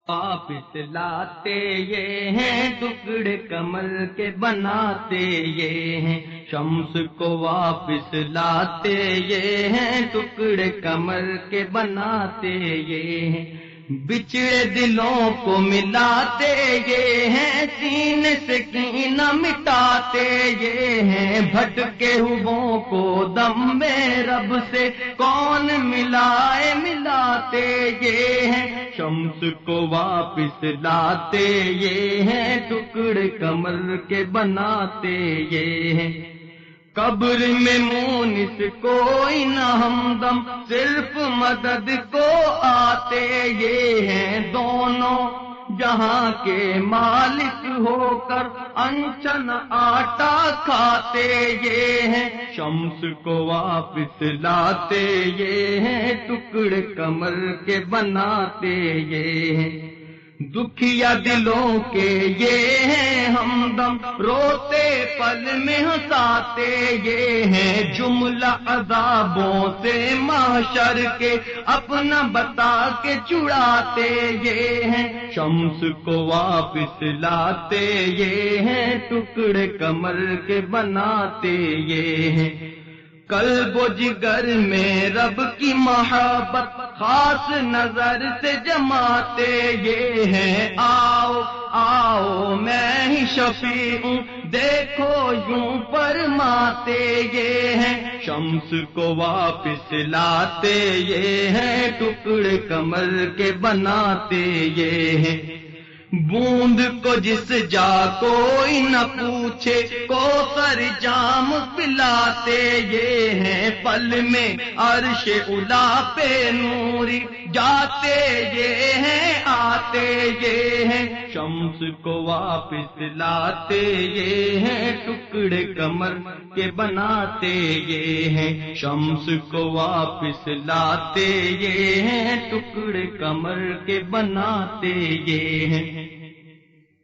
واپس لاتے یہ ہیں، ٹکڑے کمل کے بناتے یہ ہیں، شمس کو واپس لاتے یہ ہیں، ٹکڑے کمل کے بناتے یہ ہیں، بچھڑے دلوں کو ملاتے یہ ہیں، سینے سے کینہ مٹاتے یہ ہیں، بھٹکے ہوئوں کو دم میں رب سے کون ملائے ملاتے یہ ہیں، شمس کو واپس لاتے یہ ہیں، ٹکڑے کمل کے بناتے یہ ہیں، قبر میں مونس کوئی نہ ہمدم، صرف مدد کو آتے یہ ہیں، دونوں جہاں کے مالک ہو کر انچن آٹا کھاتے یہ ہیں، شمس کو واپس لاتے یہ ہیں، ٹکڑے کمل کے بناتے یہ ہیں، دکھیا دلوں کے یہ ہیں ہمدم، روتے پل میں ہنساتے یہ ہیں، جملہ عذابوں سے محشر کے اپنا بتا کے چھڑاتے یہ ہیں، شمس کو واپس لاتے یہ ہیں، ٹکڑے کمل کے بناتے یہ ہیں، قلب و جگر میں رب کی محبت خاص نظر سے جماتے یہ ہیں، آؤ آؤ میں ہی شفیع ہوں دیکھو یوں فرماتے یہ ہیں، شمس کو واپس لاتے یہ ہیں، ٹکڑے کمل کے بناتے یہ ہیں، بوند کو جس جا کوئی نہ پوچھے کوثر جام پلاتے یہ ہیں، پل میں عرش اعلیٰ پہ نوری جاتے یہ ہیں، آتے یہ ہیں، شمس کو واپس لاتے یہ ہیں، ٹکڑے کمل کے بناتے یہ ہیں، شمس کو واپس لاتے یہ ہیں، ٹکڑے کمل کے بناتے یہ ہیں۔